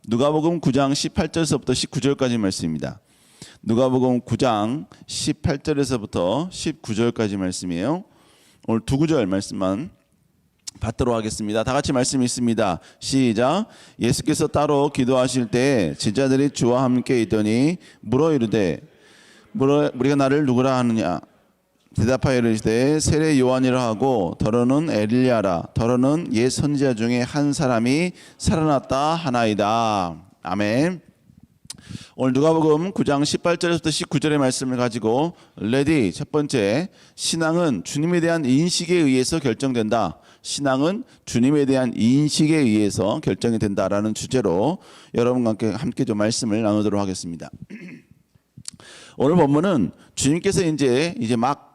누가복음 9장 18절에서부터 19절까지 말씀입니다. 누가복음 9장 18절에서부터 19절까지 말씀이에요. 오늘 두 구절 말씀만 받도록 하겠습니다. 다 같이 말씀이 있습니다. 시작. 예수께서 따로 기도하실 때 제자들이 주와 함께 있더니 물어 이르되 우리가 나를 누구라 하느냐. 대답하여 이르시되 세례 요한이라 하고 더러는 엘리야라. 더러는 옛 선지자 중에 한 사람이 살아났다 하나이다. 아멘. 오늘 누가복음 9장 18절에서부터 19절의 말씀을 가지고 레디 첫 번째, 신앙은 주님에 대한 인식에 의해서 결정된다. 신앙은 주님에 대한 인식에 의해서 결정이 된다라는 주제로 여러분과 함께 좀 말씀을 나누도록 하겠습니다. 오늘 본문은 주님께서 이제 막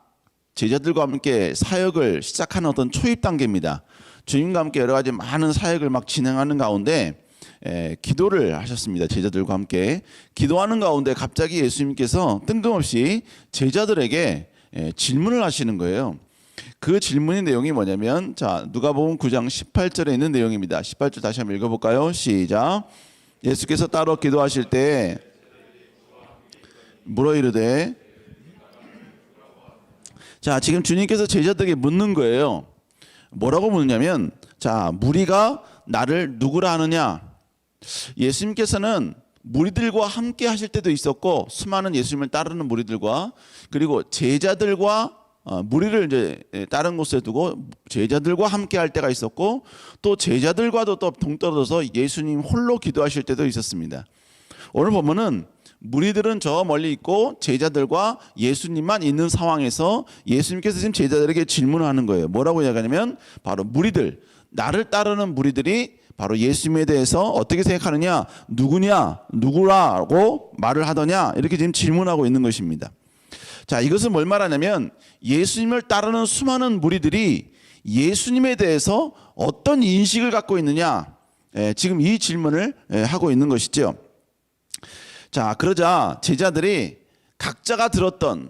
제자들과 함께 사역을 시작하는 어떤 초입 단계입니다. 주님과 함께 여러 가지 많은 사역을 막 진행하는 가운데 기도를 하셨습니다. 제자들과 함께 기도하는 가운데 갑자기 예수님께서 뜬금없이 제자들에게 질문을 하시는 거예요. 그 질문의 내용이 뭐냐면, 자, 누가복음 9장 18절에 있는 내용입니다. 18절 다시 한번 읽어볼까요? 시작. 예수께서 따로 기도하실 때 물어 이르되, 자, 지금 주님께서 제자들에게 묻는 거예요. 뭐라고 묻냐면, 자, 무리가 나를 누구라 하느냐. 예수님께서는 무리들과 함께 하실 때도 있었고, 수많은 예수님을 따르는 무리들과, 그리고 제자들과 무리를 이제 다른 곳에 두고 제자들과 함께 할 때가 있었고, 또 제자들과도 또 동떨어져서 예수님 홀로 기도하실 때도 있었습니다. 오늘 보면은 무리들은 저 멀리 있고 제자들과 예수님만 있는 상황에서 예수님께서 지금 제자들에게 질문하는 거예요. 뭐라고 이야기하냐면, 바로 무리들, 나를 따르는 무리들이 바로 예수님에 대해서 어떻게 생각하느냐, 누구냐, 누구라고 말을 하더냐, 이렇게 지금 질문하고 있는 것입니다. 자, 이것은 뭘 말하냐면, 예수님을 따르는 수많은 무리들이 예수님에 대해서 어떤 인식을 갖고 있느냐, 지금 이 질문을 하고 있는 것이죠. 자, 그러자 제자들이 각자가 들었던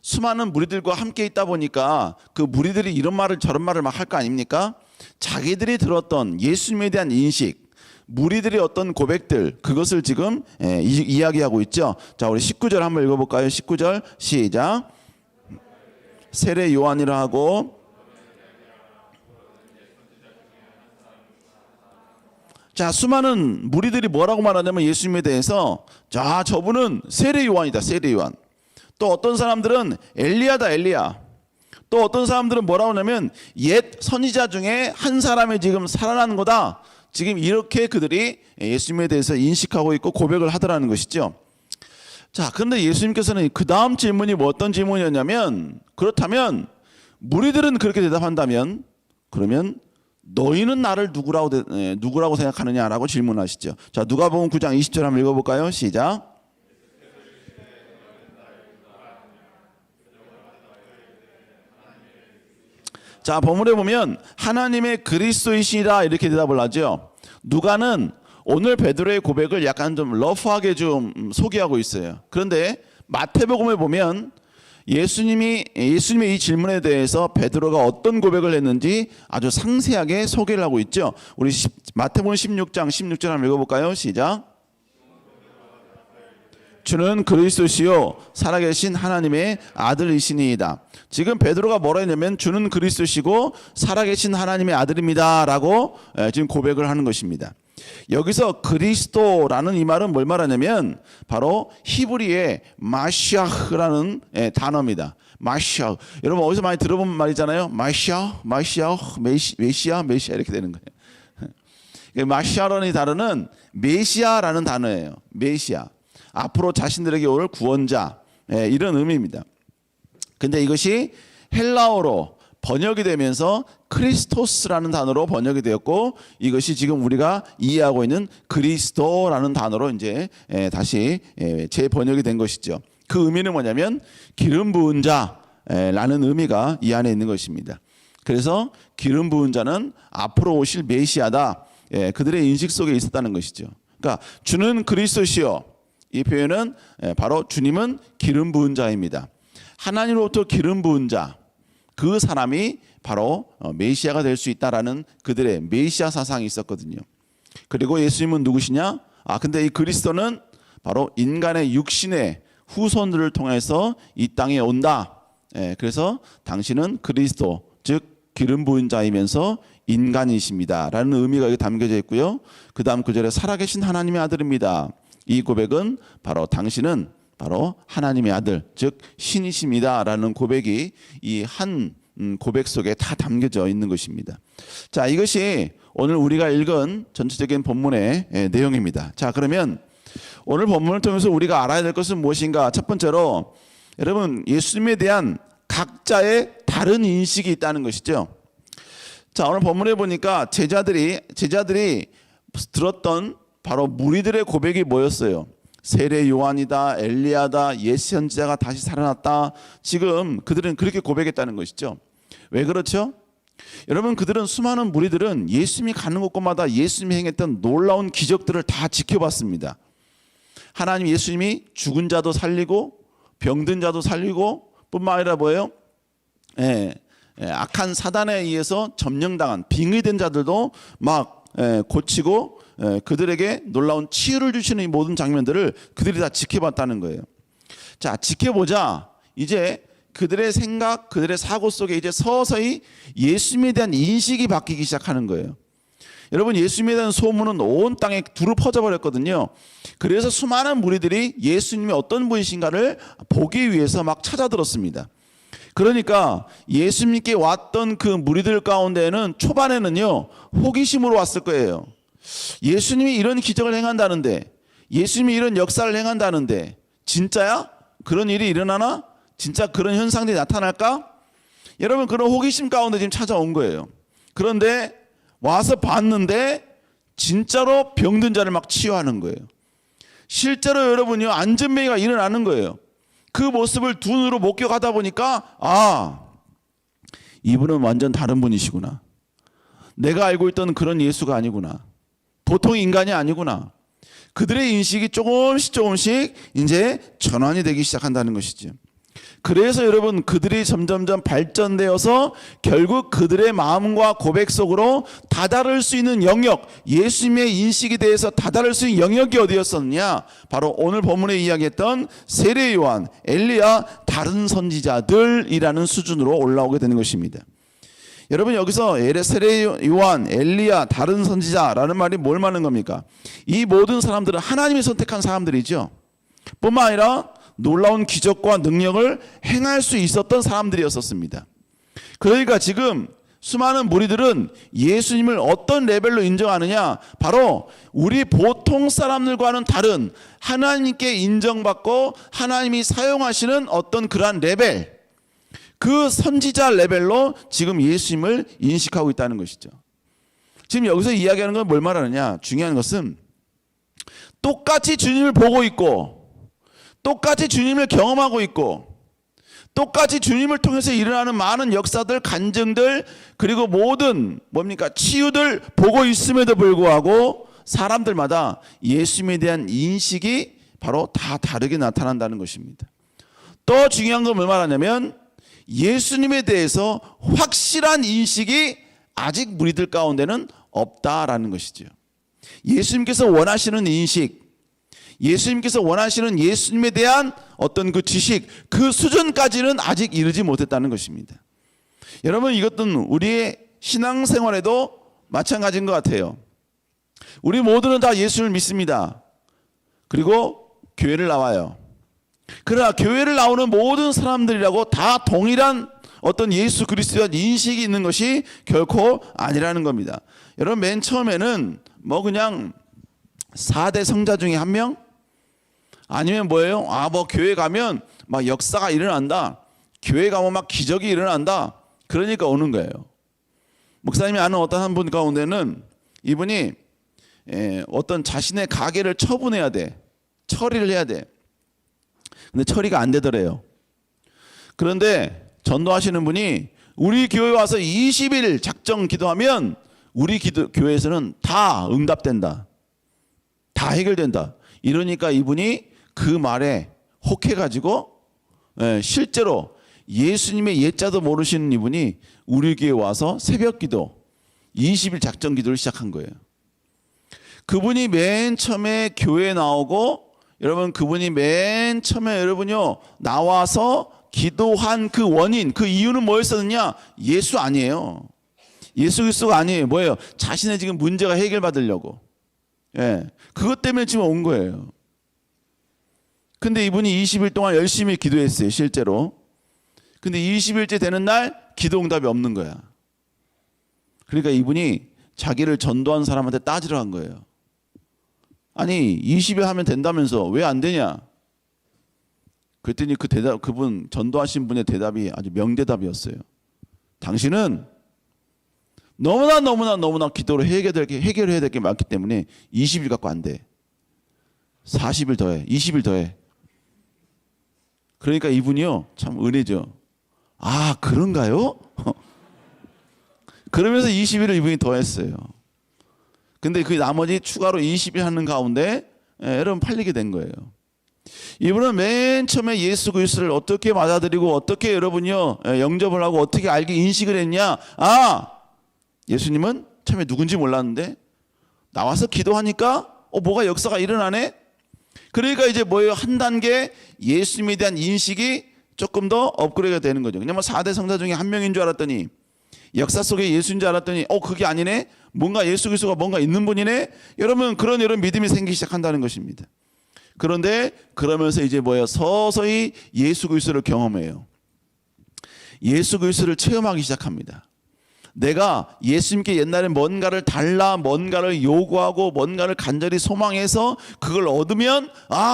수많은 무리들과 함께 있다 보니까 그 무리들이 이런 말을 저런 말을 막 할 거 아닙니까? 자기들이 들었던 예수님에 대한 인식, 무리들의 어떤 고백들, 그것을 지금 이야기하고 있죠. 자, 우리 19절 한번 읽어볼까요? 19절 시작. 세례 요한이라 하고 자, 수많은 무리들이 뭐라고 말하냐면 예수님에 대해서, 자, 저분은 세례 요한이다, 세례 요한. 또 어떤 사람들은 엘리야다, 엘리야. 또 어떤 사람들은 뭐라고 하냐면 옛 선지자 중에 한 사람이 지금 살아나는 거다. 지금 이렇게 그들이 예수님에 대해서 인식하고 있고 고백을 하더라는 것이죠. 자, 그런데 예수님께서는 그 다음 질문이 뭐 어떤 질문이었냐면, 그렇다면 무리들은 그렇게 대답한다면, 그러면 너희는 나를 누구라고 생각하느냐라고 질문하시죠. 자, 누가복음 9장 20절 한번 읽어볼까요? 시작. 자, 본문에 보면 하나님의 그리스도이시라 이렇게 대답을 하죠. 누가는 오늘 베드로의 고백을 약간 좀 러프하게 좀 소개하고 있어요. 그런데 마태복음에 보면 예수님의 이 질문에 대해서 베드로가 어떤 고백을 했는지 아주 상세하게 소개를 하고 있죠. 우리 마태복음 16장 16절 한번 읽어볼까요? 시작. 주는 그리스도시요 살아계신 하나님의 아들이시니이다. 지금 베드로가 뭐라 했냐면 주는 그리스도시고 살아계신 하나님의 아들입니다 라고 지금 고백을 하는 것입니다. 여기서 그리스도라는 이 말은 뭘 말하냐면 바로 히브리의 마시아흐라는 단어입니다. 마시아. 여러분 어디서 많이 들어본 말이잖아요. 마시아, 메시아 이렇게 되는 거예요. 마시아라는 단어는 메시아라는 단어예요. 메시아. 앞으로 자신들에게 올 구원자, 이런 의미입니다. 근데 이것이 헬라어로 번역이 되면서 크리스토스라는 단어로 번역이 되었고, 이것이 지금 우리가 이해하고 있는 그리스도라는 단어로 이제 다시 재번역이 된 것이죠. 그 의미는 뭐냐면 기름 부은 자라는 의미가 이 안에 있는 것입니다. 그래서 기름 부은 자는 앞으로 오실 메시아다. 그들의 인식 속에 있었다는 것이죠. 그러니까 주는 그리스도시요. 이 표현은 바로 주님은 기름 부은 자입니다. 하나님으로부터 기름 부은 자, 그 사람이 바로 메시아가 될 수 있다라는 그들의 메시아 사상이 있었거든요. 그리고 예수님은 누구시냐? 근데 이 그리스도는 바로 인간의 육신의 후손들을 통해서 이 땅에 온다. 그래서 당신은 그리스도, 즉 기름 부은 자이면서 인간이십니다 라는 의미가 여기 담겨져 있고요. 그 다음 구절에 살아계신 하나님의 아들입니다. 이 고백은 바로 당신은 바로 하나님의 아들, 즉 신이십니다 라는 고백이 이 한 고백 속에 다 담겨져 있는 것입니다. 자, 이것이 오늘 우리가 읽은 전체적인 본문의 내용입니다. 자, 그러면 오늘 본문을 통해서 우리가 알아야 될 것은 무엇인가? 첫 번째로 여러분, 예수님에 대한 각자의 다른 인식이 있다는 것이죠. 자, 오늘 본문에 보니까 제자들이 들었던 바로 무리들의 고백이 뭐였어요? 세례 요한이다, 엘리야다, 옛 선지자가 다시 살아났다. 지금 그들은 그렇게 고백했다는 것이죠. 왜 그렇죠? 여러분, 그들은 수많은 무리들은 예수님이 가는 곳곳마다 예수님이 행했던 놀라운 기적들을 다 지켜봤습니다. 하나님 예수님이 죽은 자도 살리고 병든 자도 살리고 뿐만 아니라 뭐예요? 악한 사단에 의해서 점령당한 빙의된 자들도 막 고치고 그들에게 놀라운 치유를 주시는 이 모든 장면들을 그들이 다 지켜봤다는 거예요. 자, 지켜보자. 이제 그들의 생각, 그들의 사고 속에 이제 서서히 예수님에 대한 인식이 바뀌기 시작하는 거예요. 여러분, 예수님에 대한 소문은 온 땅에 두루 퍼져버렸거든요. 그래서 수많은 무리들이 예수님이 어떤 분이신가를 보기 위해서 막 찾아들었습니다. 그러니까 예수님께 왔던 그 무리들 가운데는 초반에는요, 호기심으로 왔을 거예요. 예수님이 이런 기적을 행한다는데, 예수님이 이런 역사를 행한다는데 진짜야? 그런 일이 일어나나? 진짜 그런 현상들이 나타날까? 여러분, 그런 호기심 가운데 지금 찾아온 거예요. 그런데 와서 봤는데 진짜로 병든 자를 막 치유하는 거예요. 실제로 여러분요, 안전뱅이가 일어나는 거예요. 그 모습을 두 눈으로 목격하다 보니까 이분은 완전 다른 분이시구나. 내가 알고 있던 그런 예수가 아니구나. 보통 인간이 아니구나. 그들의 인식이 조금씩 이제 전환이 되기 시작한다는 것이죠. 그래서 여러분, 그들이 점점점 발전되어서 결국 그들의 마음과 고백 속으로 다다를 수 있는 영역, 예수님의 인식에 대해서 다다를 수 있는 영역이 어디였었느냐? 바로 오늘 본문에 이야기했던 세례 요한, 엘리야, 다른 선지자들이라는 수준으로 올라오게 되는 것입니다. 여러분, 여기서 세례 요한, 엘리야, 다른 선지자라는 말이 뭘 말하는 겁니까? 이 모든 사람들은 하나님이 선택한 사람들이죠. 뿐만 아니라 놀라운 기적과 능력을 행할 수 있었던 사람들이었습니다. 그러니까 지금 수많은 무리들은 예수님을 어떤 레벨로 인정하느냐? 바로 우리 보통 사람들과는 다른 하나님께 인정받고 하나님이 사용하시는 어떤 그러한 레벨, 그 선지자 레벨로 지금 예수님을 인식하고 있다는 것이죠. 지금 여기서 이야기하는 건 뭘 말하느냐? 중요한 것은 똑같이 주님을 보고 있고 똑같이 주님을 경험하고 있고 똑같이 주님을 통해서 일어나는 많은 역사들, 간증들, 그리고 모든 치유들 보고 있음에도 불구하고 사람들마다 예수님에 대한 인식이 바로 다 다르게 나타난다는 것입니다. 또 중요한 건 뭘 말하냐면 예수님에 대해서 확실한 인식이 아직 무리들 가운데는 없다라는 것이죠. 예수님께서 원하시는 인식, 예수님께서 원하시는 예수님에 대한 어떤 그 지식, 그 수준까지는 아직 이르지 못했다는 것입니다. 여러분, 이것은 우리의 신앙생활에도 마찬가지인 것 같아요. 우리 모두는 다 예수를 믿습니다. 그리고 교회를 나와요. 그러나 교회를 나오는 모든 사람들이라고 다 동일한 어떤 예수 그리스도의 인식이 있는 것이 결코 아니라는 겁니다. 여러분, 맨 처음에는 그냥 4대 성자 중에 한 명? 아니면 뭐예요? 교회 가면 막 역사가 일어난다. 교회 가면 막 기적이 일어난다. 그러니까 오는 거예요. 목사님이 아는 어떤 한 분 가운데는 이분이 어떤 자신의 가게를 처분해야 돼. 처리를 해야 돼. 근데 처리가 안 되더래요. 그런데 전도하시는 분이 우리 교회 와서 20일 작정 기도하면 우리 교회에서는 다 응답된다. 다 해결된다. 이러니까 이분이 그 말에 혹해가지고 실제로 예수님의 예자도 모르시는 이분이 우리 교회 와서 새벽 기도 20일 작정 기도를 시작한 거예요. 그분이 맨 처음에 교회에 나오고 여러분 그분이 맨 처음에 여러분요 나와서 기도한 그 원인 그 이유는 뭐였었느냐? 예수 아니에요. 예수 그리스도가 아니에요. 뭐예요? 자신의 지금 문제가 해결받으려고. 예, 그것 때문에 지금 온 거예요. 근데 이분이 20일 동안 열심히 기도했어요. 실제로. 근데 20일째 되는 날 기도 응답이 없는 거야. 그러니까 이분이 자기를 전도한 사람한테 따지러 간 거예요. 아니 20일 하면 된다면서 왜 안 되냐? 그랬더니 그분 전도하신 분의 대답이 아주 명대답이었어요. 당신은 너무나 기도로 해결해야 될 게 많기 때문에 20일 갖고 안 돼. 40일 더해. 20일 더해. 그러니까 이분이요 참 은혜죠. 아 그런가요? 그러면서 20일을 이분이 더했어요. 근데 그 나머지 추가로 20일 하는 가운데 여러분 팔리게 된 거예요. 이분은 맨 처음에 예수 그리스도를 어떻게 받아들이고 어떻게 여러분요 영접을 하고 어떻게 알게 인식을 했냐? 아 예수님은 처음에 누군지 몰랐는데 나와서 기도하니까 뭐가 역사가 일어나네. 그러니까 이제 뭐예요? 한 단계 예수님에 대한 인식이 조금 더 업그레이드가 되는 거죠. 그냥 뭐 4대 성자 중에 한 명인 줄 알았더니 역사 속에 예수인 줄 알았더니 그게 아니네. 뭔가 예수 그리스도가 뭔가 있는 분이네. 여러분 그런 믿음이 생기기 시작한다는 것입니다. 그런데 그러면서 이제 뭐예요? 서서히 예수 그리스도를 경험해요. 예수 그리스도를 체험하기 시작합니다. 내가 예수님께 옛날에 뭔가를 달라 뭔가를 요구하고 뭔가를 간절히 소망해서 그걸 얻으면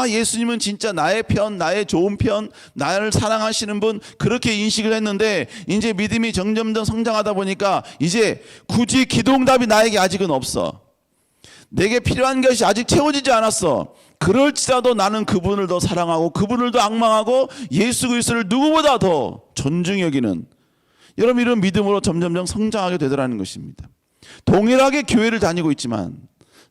예수님은 진짜 나의 편 나의 좋은 편 나를 사랑하시는 분 그렇게 인식을 했는데 이제 믿음이 점점 성장하다 보니까 이제 굳이 기도응답이 나에게 아직은 없어. 내게 필요한 것이 아직 채워지지 않았어. 그럴지라도 나는 그분을 더 사랑하고 그분을 더 앙망하고 예수 그리스도를 누구보다 더 존중히 여기는 여러분 이런 믿음으로 점점 성장하게 되더라는 것입니다. 동일하게 교회를 다니고 있지만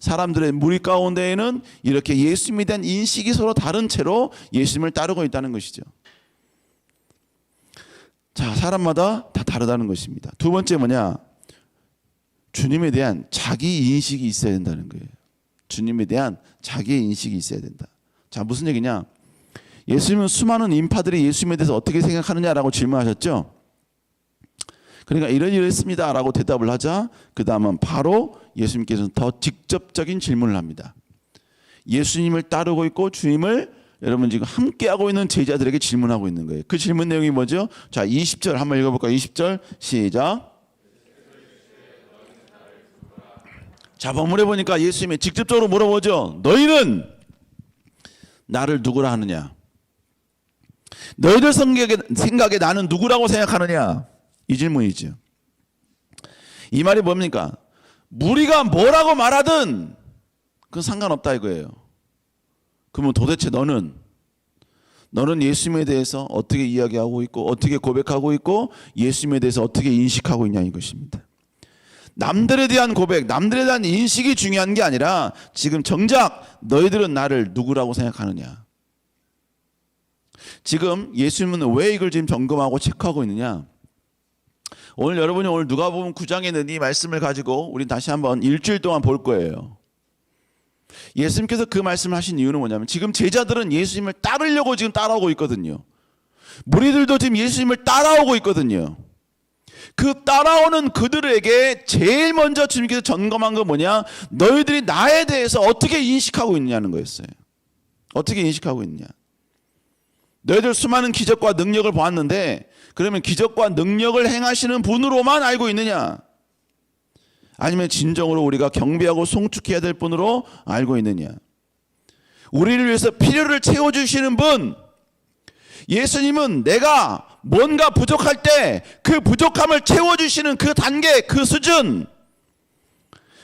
사람들의 무리 가운데에는 이렇게 예수님에 대한 인식이 서로 다른 채로 예수님을 따르고 있다는 것이죠. 자, 사람마다 다 다르다는 것입니다. 두 번째 뭐냐? 주님에 대한 자기 인식이 있어야 된다는 거예요. 주님에 대한 자기의 인식이 있어야 된다. 자, 무슨 얘기냐? 예수님은 수많은 인파들이 예수님에 대해서 어떻게 생각하느냐라고 질문하셨죠. 그러니까 이러했습니다 라고 대답을 하자 그 다음은 바로 예수님께서는 더 직접적인 질문을 합니다. 예수님을 따르고 있고 주님을 여러분 지금 함께하고 있는 제자들에게 질문하고 있는 거예요. 그 질문 내용이 뭐죠? 자 20절 한번 읽어볼까요? 20절 시작. 자 본문에 보니까 예수님이 직접적으로 물어보죠. 너희는 나를 누구라 하느냐? 너희들 생각에 나는 누구라고 생각하느냐? 이 질문이죠. 이 말이 뭡니까? 무리가 뭐라고 말하든 그건 상관없다 이거예요. 그러면 도대체 너는 예수님에 대해서 어떻게 이야기하고 있고 어떻게 고백하고 있고 예수님에 대해서 어떻게 인식하고 있냐 이것입니다. 남들에 대한 고백, 남들에 대한 인식이 중요한 게 아니라 지금 정작 너희들은 나를 누구라고 생각하느냐. 지금 예수님은 왜 이걸 지금 점검하고 체크하고 있느냐. 오늘 여러분이 누가복음 9장에 있는 이 말씀을 가지고 우리 다시 한번 일주일 동안 볼 거예요. 예수님께서 그 말씀을 하신 이유는 뭐냐면 지금 제자들은 예수님을 따르려고 지금 따라오고 있거든요. 무리들도 지금 예수님을 따라오고 있거든요. 그 따라오는 그들에게 제일 먼저 주님께서 점검한 건 뭐냐? 너희들이 나에 대해서 어떻게 인식하고 있느냐는 거였어요. 어떻게 인식하고 있느냐. 너희들 수많은 기적과 능력을 보았는데 그러면 기적과 능력을 행하시는 분으로만 알고 있느냐? 아니면 진정으로 우리가 경배하고 송축해야 될 분으로 알고 있느냐? 우리를 위해서 필요를 채워주시는 분, 예수님은 내가 뭔가 부족할 때 그 부족함을 채워주시는 그 단계, 그 수준,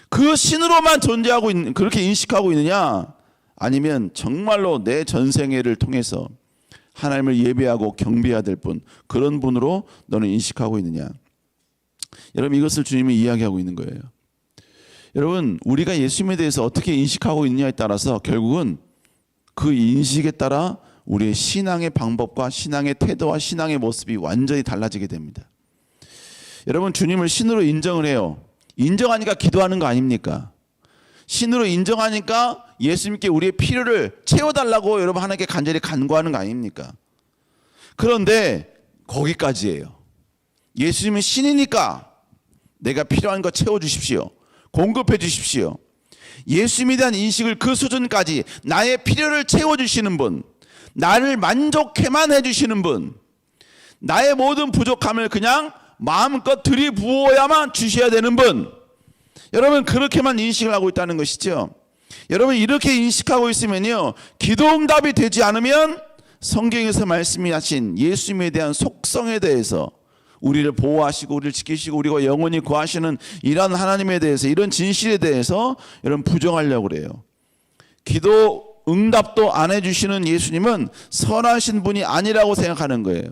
그 신으로만 존재하고 있는, 그렇게 인식하고 있느냐? 아니면 정말로 내 전생애를 통해서 하나님을 예배하고 경배해야 될 분, 그런 분으로 너는 인식하고 있느냐? 여러분 이것을 주님이 이야기하고 있는 거예요. 여러분 우리가 예수님에 대해서 어떻게 인식하고 있느냐에 따라서 결국은 그 인식에 따라 우리의 신앙의 방법과 신앙의 태도와 신앙의 모습이 완전히 달라지게 됩니다. 여러분 주님을 신으로 인정을 해요. 인정하니까 기도하는 거 아닙니까? 신으로 인정하니까 예수님께 우리의 필요를 채워달라고 여러분 하나님께 간절히 간구하는 거 아닙니까? 그런데 거기까지예요. 예수님은 신이니까 내가 필요한 거 채워주십시오. 공급해 주십시오. 예수님에 대한 인식을 그 수준까지 나의 필요를 채워주시는 분, 나를 만족해만 해주시는 분, 나의 모든 부족함을 그냥 마음껏 들이부어야만 주셔야 되는 분, 여러분 그렇게만 인식을 하고 있다는 것이죠. 여러분 이렇게 인식하고 있으면요, 기도응답이 되지 않으면 성경에서 말씀하신 예수님에 대한 속성에 대해서 우리를 보호하시고 우리를 지키시고 우리가 영원히 구하시는 이런 하나님에 대해서, 이런 진실에 대해서 여러분 부정하려고 그래요. 기도 응답도 안 해주시는 예수님은 선하신 분이 아니라고 생각하는 거예요.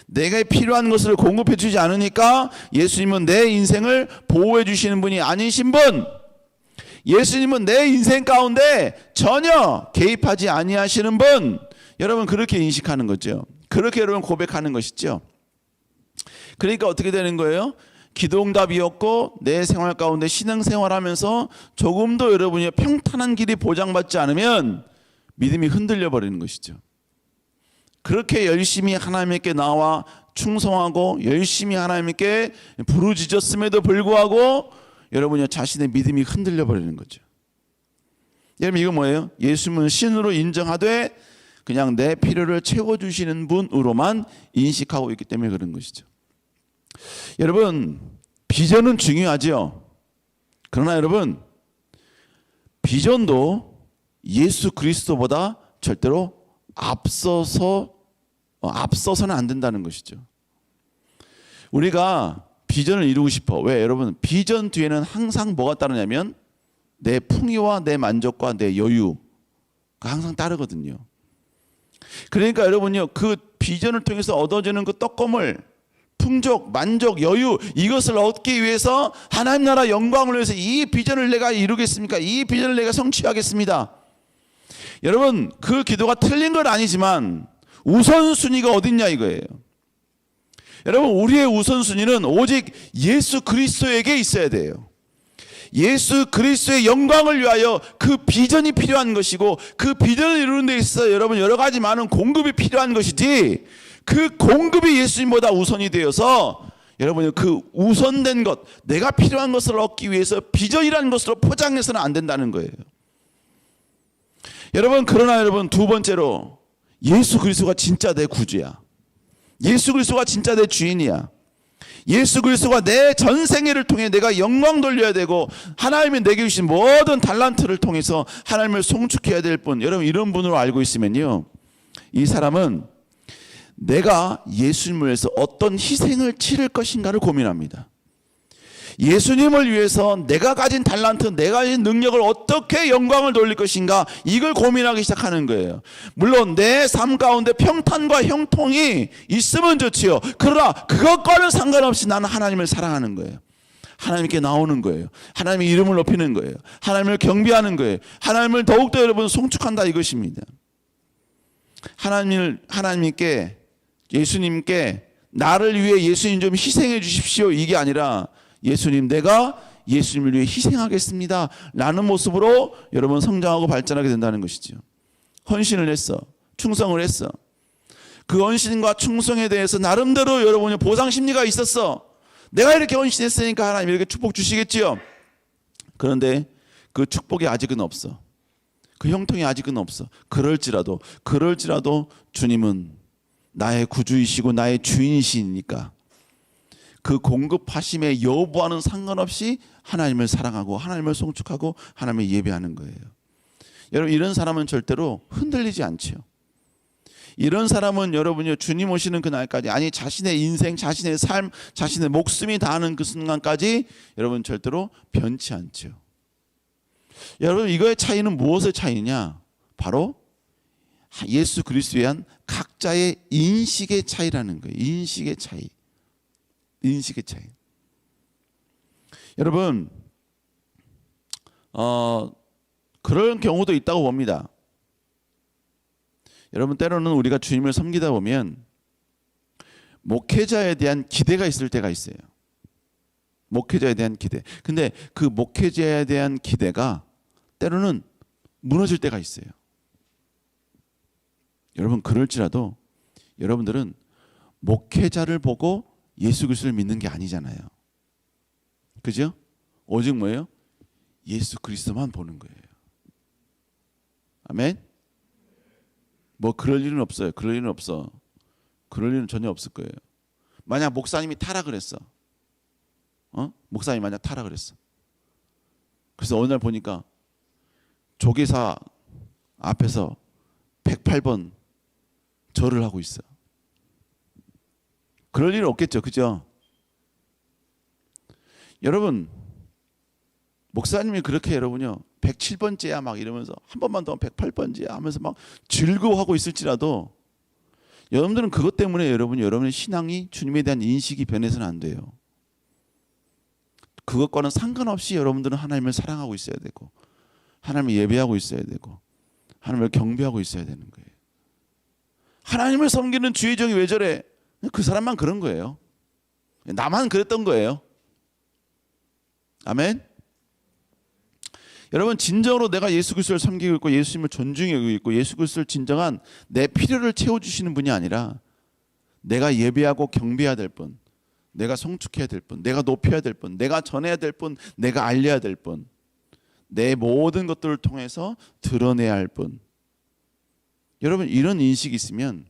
내가 필요한 것을 공급해 주지 않으니까 예수님은 내 인생을 보호해 주시는 분이 아니신 분, 예수님은 내 인생 가운데 전혀 개입하지 아니하시는 분, 여러분 그렇게 인식하는 거죠. 그렇게 여러분 고백하는 것이죠. 그러니까 어떻게 되는 거예요? 기도응답이었고 내 생활 가운데 신앙생활하면서 조금도 여러분이 평탄한 길이 보장받지 않으면 믿음이 흔들려 버리는 것이죠. 그렇게 열심히 하나님께 나와 충성하고 열심히 하나님께 부르짖었음에도 불구하고 여러분이 자신의 믿음이 흔들려 버리는 거죠. 여러분 이거 뭐예요? 예수님은 신으로 인정하되 그냥 내 필요를 채워주시는 분으로만 인식하고 있기 때문에 그런 것이죠. 여러분 비전은 중요하죠. 그러나 여러분 비전도 예수 그리스도보다 절대로 앞서서는 안 된다는 것이죠. 우리가 비전을 이루고 싶어. 왜? 여러분 비전 뒤에는 항상 뭐가 따르냐면 내 풍요와 내 만족과 내 여유가 항상 따르거든요. 그러니까 여러분요, 그 비전을 통해서 얻어지는 그 떡고물, 풍족, 만족, 여유, 이것을 얻기 위해서 하나님 나라 영광을 위해서 이 비전을 내가 이루겠습니까? 이 비전을 내가 성취하겠습니다. 여러분 그 기도가 틀린 건 아니지만 우선순위가 어딨냐 이거예요. 여러분 우리의 우선순위는 오직 예수 그리스도에게 있어야 돼요. 예수 그리스도의 영광을 위하여 그 비전이 필요한 것이고, 그 비전을 이루는 데 있어서 여러분 여러 가지 많은 공급이 필요한 것이지, 그 공급이 예수님보다 우선이 되어서 여러분이 그 우선된 것, 내가 필요한 것을 얻기 위해서 비전이라는 것으로 포장해서는 안 된다는 거예요. 여러분 그러나 여러분 두 번째로 예수 그리스도가 진짜 내 구주야. 예수 그리스도가 진짜 내 주인이야. 예수 그리스도가 내 전생애를 통해 내가 영광 돌려야 되고, 하나님이 내게 주신 모든 달란트를 통해서 하나님을 송축해야 될 분, 여러분 이런 분으로 알고 있으면요, 이 사람은 내가 예수님을 위해서 어떤 희생을 치를 것인가를 고민합니다. 예수님을 위해서 내가 가진 달란트, 내가 가진 능력을 어떻게 영광을 돌릴 것인가, 이걸 고민하기 시작하는 거예요. 물론 내 삶 가운데 평탄과 형통이 있으면 좋지요. 그러나 그것과는 상관없이 나는 하나님을 사랑하는 거예요. 하나님께 나오는 거예요. 하나님의 이름을 높이는 거예요. 하나님을 경배하는 거예요. 하나님을 더욱더 여러분 송축한다 이것입니다. 하나님께, 예수님께 나를 위해 예수님 좀 희생해 주십시오, 이게 아니라 예수님, 내가 예수님을 위해 희생하겠습니다 라는 모습으로 여러분 성장하고 발전하게 된다는 것이죠. 헌신을 했어. 충성을 했어. 그 헌신과 충성에 대해서 나름대로 여러분의 보상 심리가 있었어. 내가 이렇게 헌신했으니까 하나님 이렇게 축복 주시겠지요. 그런데 그 축복이 아직은 없어. 그 형통이 아직은 없어. 그럴지라도 주님은 나의 구주이시고 나의 주인이시니까 그 공급하심의 여부와는 상관없이 하나님을 사랑하고 하나님을 송축하고 하나님을 예배하는 거예요. 여러분 이런 사람은 절대로 흔들리지 않죠. 이런 사람은 여러분이 주님 오시는 그날까지, 아니 자신의 인생, 자신의 삶, 자신의 목숨이 다하는 그 순간까지 여러분 절대로 변치 않죠. 여러분 이거의 차이는 무엇의 차이냐? 바로 예수 그리스도에 대한 각자의 인식의 차이라는 거예요. 인식의 차이. 여러분 그런 경우도 있다고 봅니다. 여러분 때로는 우리가 주님을 섬기다 보면 목회자에 대한 기대가 있을 때가 있어요. 목회자에 대한 기대. 근데 그 목회자에 대한 기대가 때로는 무너질 때가 있어요. 여러분, 그럴지라도 여러분들은 목회자를 보고 예수 그리스도를 믿는 게 아니잖아요. 그죠? 오직 뭐예요? 예수 그리스도만 보는 거예요. 아멘? 뭐 그럴 일은 없어요. 그럴 일은 없어. 그럴 일은 전혀 없을 거예요. 만약 목사님이 타락을 했어. 목사님이 만약 타락을 했어. 그래서 어느 날 보니까 조계사 앞에서 108번 절을 하고 있어. 그럴 일은 없겠죠. 그죠? 여러분, 목사님이 그렇게 여러분요 107번째야 막 이러면서 한 번만 더 108번째야 하면서 막 즐거워하고 있을지라도 여러분들은 그것 때문에 여러분의 신앙이 주님에 대한 인식이 변해서는 안 돼요. 그것과는 상관없이 여러분들은 하나님을 사랑하고 있어야 되고 하나님을 예배하고 있어야 되고 하나님을 경배하고 있어야 되는 거예요. 하나님을 섬기는 주의 종이 왜 저래? 그 사람만 그런 거예요. 나만 그랬던 거예요. 아멘. 여러분, 진정으로 내가 예수 그리스도를 섬기고 있고 예수님을 존중하고 있고 예수 그리스도를 진정한 내 필요를 채워주시는 분이 아니라 내가 예배하고 경배해야 될 분, 내가 송축해야 될 분, 내가 높여야 될 분, 내가 전해야 될 분, 내가 알려야 될 분, 내 모든 것들을 통해서 드러내야 할 분. 여러분, 이런 인식이 있으면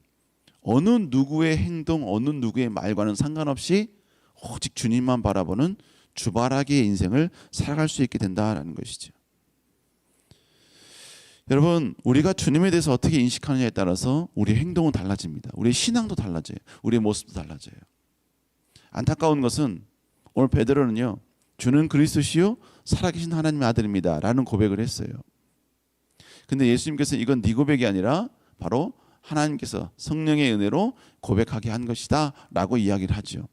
어느 누구의 행동, 어느 누구의 말과는 상관없이 오직 주님만 바라보는 주바라기의 인생을 살아갈 수 있게 된다라는 것이죠. 여러분, 우리가 주님에 대해서 어떻게 인식하느냐에 따라서 우리의 행동은 달라집니다. 우리의 신앙도 달라져요. 우리의 모습도 달라져요. 안타까운 것은 오늘 베드로는요, 주는 그리스도시요 살아계신 하나님의 아들입니다 라는 고백을 했어요. 근데 예수님께서 이건 네 고백이 아니라 바로 하나님께서 성령의 은혜로 고백하게 한 것이다 라고 이야기를 하죠.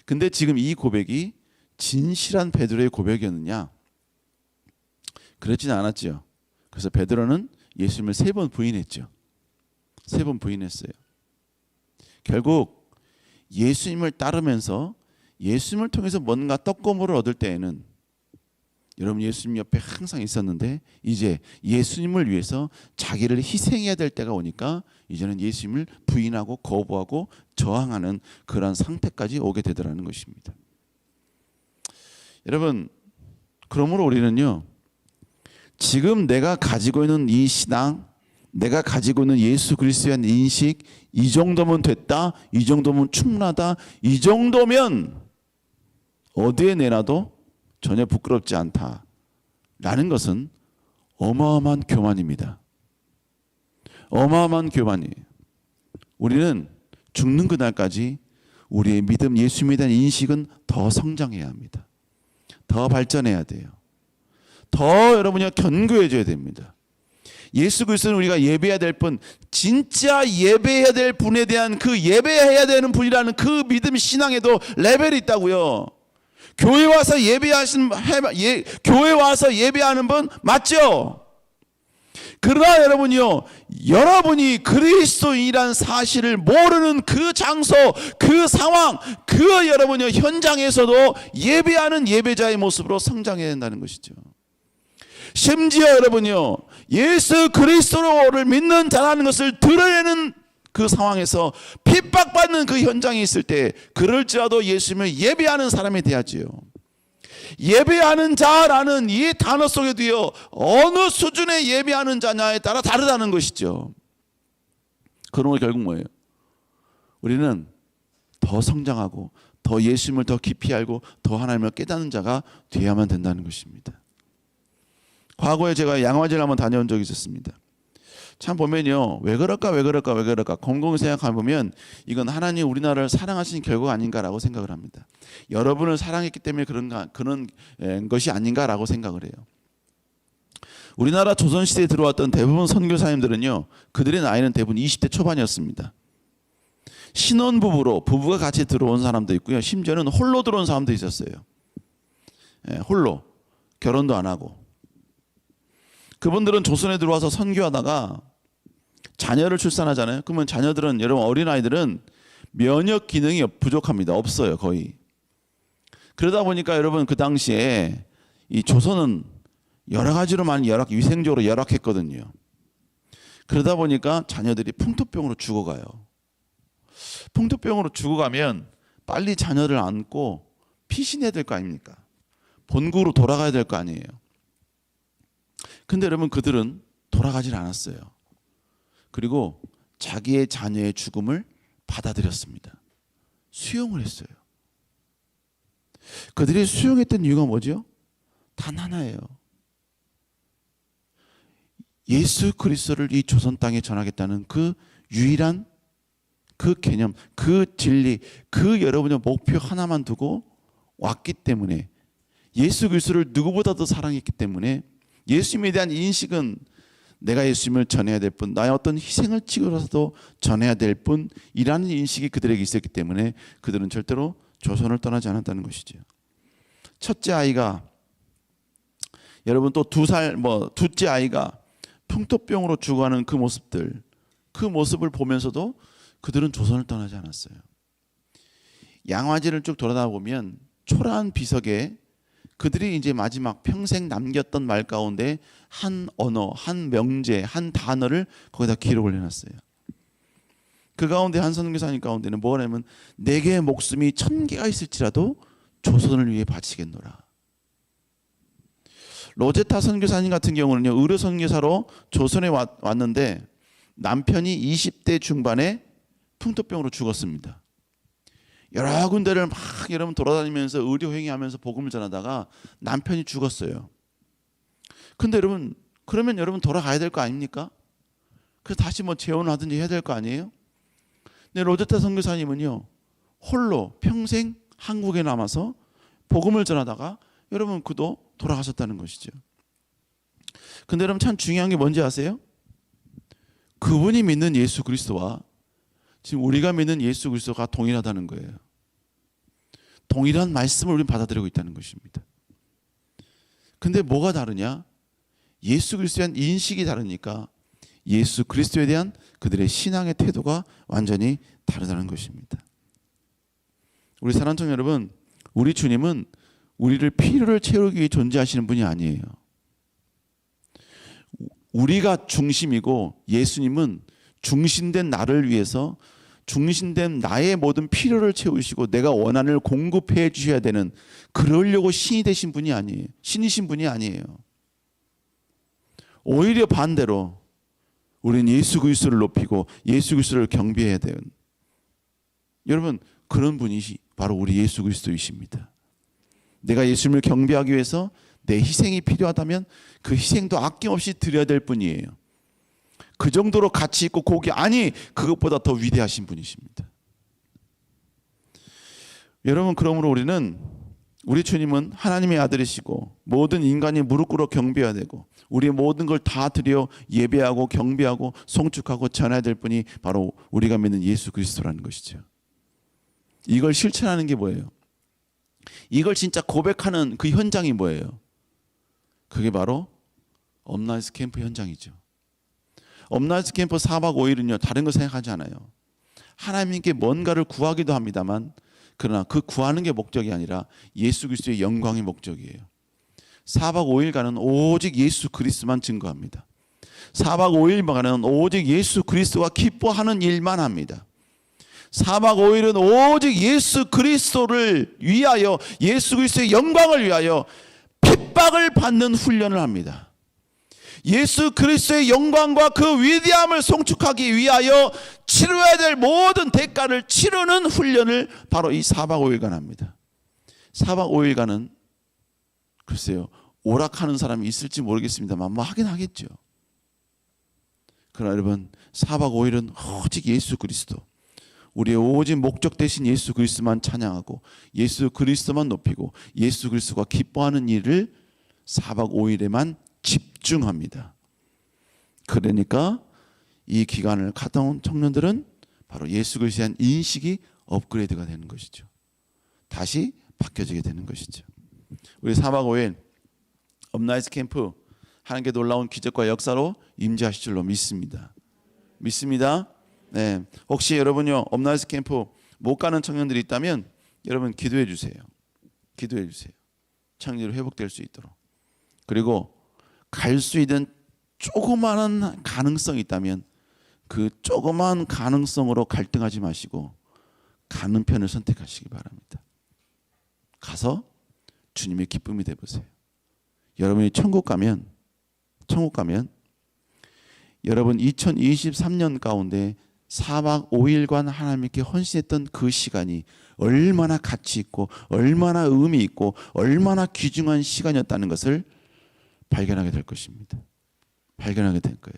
근데 지금 이 고백이 진실한 베드로의 고백이었느냐? 그렇지는 않았죠. 그래서 베드로는 예수님을 3번 부인했죠. 3번 부인했어요. 결국 예수님을 따르면서 예수님을 통해서 뭔가 떡고물을 얻을 때에는 여러분 예수님 옆에 항상 있었는데 이제 예수님을 위해서 자기를 희생해야 될 때가 오니까 이제는 예수님을 부인하고 거부하고 저항하는 그런 상태까지 오게 되더라는 것입니다. 여러분, 그러므로 우리는요, 지금 내가 가지고 있는 이 신앙, 내가 가지고 있는 예수 그리스도에 대한 인식, 이 정도면 됐다, 이 정도면 충분하다, 이 정도면 어디에 내놔도 전혀 부끄럽지 않다라는 것은 어마어마한 교만입니다. 어마어마한 교만이에요. 우리는 죽는 그날까지 우리의 믿음, 예수님에 대한 인식은 더 성장해야 합니다. 더 발전해야 돼요. 더 여러분이 견고해져야 됩니다. 예수 그리스도는 우리가 예배해야 될 분, 진짜 예배해야 될 분에 대한 그 예배해야 되는 분이라는 그 믿음 신앙에도 레벨이 있다고요. 교회 와서 교회 와서 예배하는 분 맞죠? 그러나 여러분이요, 여러분이 그리스도인이란 사실을 모르는 그 장소, 그 상황, 그 여러분이요 현장에서도 예배하는 예배자의 모습으로 성장해야 된다는 것이죠. 심지어 여러분이요, 예수 그리스도를 믿는 자라는 것을 드러내는 그 상황에서 핍박받는 그 현장에 있을 때 그럴지라도 예수님을 예배하는 사람이 돼야지요. 예배하는 자라는 이 단어 속에도요, 어느 수준의 예배하는 자냐에 따라 다르다는 것이죠. 그러면 결국 뭐예요? 우리는 더 성장하고 더 예수님을 더 깊이 알고 더 하나님을 깨닫는 자가 되어야만 된다는 것입니다. 과거에 제가 양화제를 한번 다녀온 적이 있었습니다. 참 보면요, 왜 그럴까 곰곰이 생각해 보면 이건 하나님 우리나라를 사랑하신 결과가 아닌가라고 생각을 합니다. 여러분을 사랑했기 때문에 그런 것이 아닌가라고 생각을 해요. 우리나라 조선시대에 들어왔던 대부분 선교사님들은요, 그들의 나이는 대부분 20대 초반이었습니다. 신혼부부로 부부가 같이 들어온 사람도 있고요, 심지어는 홀로 들어온 사람도 있었어요. 홀로 결혼도 안 하고. 그분들은 조선에 들어와서 선교하다가 자녀를 출산하잖아요. 그러면 자녀들은, 여러분 어린아이들은 면역 기능이 부족합니다. 없어요, 거의. 그러다 보니까 여러분 그 당시에 이 조선은 여러 가지로 많이 위생적으로 열악했거든요. 그러다 보니까 자녀들이 풍토병으로 죽어가요. 풍토병으로 죽어가면 빨리 자녀를 안고 피신해야 될 거 아닙니까? 본국으로 돌아가야 될 거 아니에요. 근데 여러분, 그들은 돌아가질 않았어요. 그리고 자기의 자녀의 죽음을 받아들였습니다. 수용을 했어요. 그들이 수용했던 이유가 뭐죠? 단 하나예요. 예수 그리스도를 이 조선 땅에 전하겠다는 그 유일한 그 개념, 그 진리, 그 여러분의 목표 하나만 두고 왔기 때문에, 예수 그리스도를 누구보다도 사랑했기 때문에, 예수님에 대한 인식은 내가 예수님을 전해야 될 뿐, 나의 어떤 희생을 치고라도 전해야 될 뿐이라는 인식이 그들에게 있었기 때문에 그들은 절대로 조선을 떠나지 않았다는 것이죠. 첫째 아이가, 여러분 또 둘째 아이가 풍토병으로 죽어가는 그 모습들, 그 모습을 보면서도 그들은 조선을 떠나지 않았어요. 양화지를 쭉 돌아다 보면 초라한 비석에 그들이 이제 마지막 평생 남겼던 말 가운데 한 언어, 한 명제, 한 단어를 거기다 기록을 해놨어요. 그 가운데 한 선교사님 가운데는 뭐냐면, 내게 목숨이 1000개가 있을지라도 조선을 위해 바치겠노라. 로제타 선교사님 같은 경우는요, 의료 선교사로 조선에 왔는데 남편이 20대 중반에 풍토병으로 죽었습니다. 여러 군데를 막 여러분 돌아다니면서 의료 행위하면서 복음을 전하다가 남편이 죽었어요. 근데 여러분, 그러면 여러분 돌아가야 될 거 아닙니까? 그래서 다시 재혼을 하든지 해야 될 거 아니에요? 근데 로제타 선교사님은요, 홀로 평생 한국에 남아서 복음을 전하다가 여러분 그도 돌아가셨다는 것이죠. 근데 여러분 참 중요한 게 뭔지 아세요? 그분이 믿는 예수 그리스도와 지금 우리가 믿는 예수 그리스도가 동일하다는 거예요. 동일한 말씀을 우리는 받아들이고 있다는 것입니다. 근데 뭐가 다르냐? 예수 그리스도에 대한 인식이 다르니까 예수 그리스도에 대한 그들의 신앙의 태도가 완전히 다르다는 것입니다. 우리 사랑하는 청년 여러분, 우리 주님은 우리를 필요를 채우기 위해 존재하시는 분이 아니에요. 우리가 중심이고 예수님은 중심된 나를 위해서, 중심된 나의 모든 필요를 채우시고 내가 원한을 공급해 주셔야 되는, 그러려고 신이 되신 분이 아니에요. 신이신 분이 아니에요. 오히려 반대로 우리는 예수 그리스도를 높이고 예수 그리스도를 경배해야 돼요. 여러분, 그런 분이 바로 우리 예수 그리스도이십니다. 내가 예수님을 경배하기 위해서 내 희생이 필요하다면 그 희생도 아낌없이 드려야 될 분이에요. 그 정도로 가치 있고 아니, 그것보다 더 위대하신 분이십니다. 여러분, 그러므로 우리 주님은 하나님의 아들이시고 모든 인간이 무릎 꿇어 경배해야 되고 우리의 모든 걸 다 드려 예배하고 경배하고 송축하고 전해야 될 분이 바로 우리가 믿는 예수 그리스도라는 것이죠. 이걸 실천하는 게 뭐예요? 이걸 진짜 고백하는 그 현장이 뭐예요? 그게 바로 업나이트 캠프 현장이죠. 업나이트 캠프 4박 5일은요, 다른 거 생각하지 않아요. 하나님께 뭔가를 구하기도 합니다만, 그러나 그 구하는 게 목적이 아니라 예수 그리스도의 영광이 목적이에요. 4박 5일간은 오직 예수 그리스도만 증거합니다. 4박 5일간은 오직 예수 그리스도가 기뻐하는 일만 합니다. 4박 5일은 오직 예수 그리스도를 위하여, 예수 그리스도의 영광을 위하여 핍박을 받는 훈련을 합니다. 예수 그리스도의 영광과 그 위대함을 송축하기 위하여 치러야 될 모든 대가를 치르는 훈련을 바로 이 4박 5일간 합니다. 4박 5일간은 글쎄요, 오락하는 사람이 있을지 모르겠습니다만 하긴 하겠죠. 그러나 여러분, 4박 5일은 오직 예수 그리스도, 우리의 오직 목적 대신 예수 그리스도만 찬양하고 예수 그리스도만 높이고 예수 그리스도가 기뻐하는 일을 4박 5일에만 집중합니다. 그러니까 이 기간을 갔다 온 청년들은 바로 예수 그리스도에 대한 인식이 업그레이드가 되는 것이죠. 다시 바뀌어지게 되는 것이죠. 우리 4박 5일 업나이트 캠프 하나님께 놀라운 기적과 역사로 임재하실 줄로 믿습니다. 믿습니다. 네, 혹시 여러분요 업나이트 캠프 못 가는 청년들이 있다면 여러분 기도해 주세요. 기도해 주세요. 청년이 회복될 수 있도록. 그리고 갈 수 있는 조그마한 가능성이 있다면 그 조그마한 가능성으로 갈등하지 마시고 가는 편을 선택하시기 바랍니다. 가서 주님의 기쁨이 되보세요. 여러분이 천국 가면 여러분 2023년 가운데 4박 5일간 하나님께 헌신했던 그 시간이 얼마나 가치 있고 얼마나 의미 있고 얼마나 귀중한 시간이었다는 것을 발견하게 될 것입니다. 발견하게 될 거예요.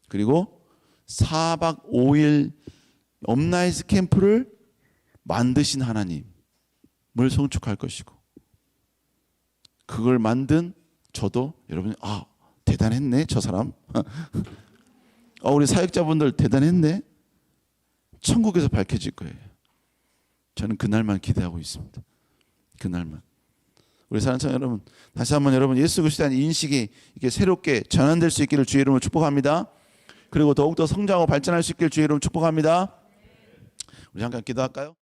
그리고 4박 5일 업나이트 캠프를 만드신 하나님을 송축할 것이고 그걸 만든 저도 여러분이 대단했네 저 사람 우리 사역자분들 대단했네 천국에서 밝혀질 거예요. 저는 그날만 기대하고 있습니다. 그날만. 우리 사랑하는 여러분 다시 한번 여러분 예수 그리스도에 대한 인식이 이렇게 새롭게 전환될 수 있기를 주의 이름으로 축복합니다. 그리고 더욱더 성장하고 발전할 수 있기를 주의 이름으로 축복합니다. 우리 잠깐 기도할까요?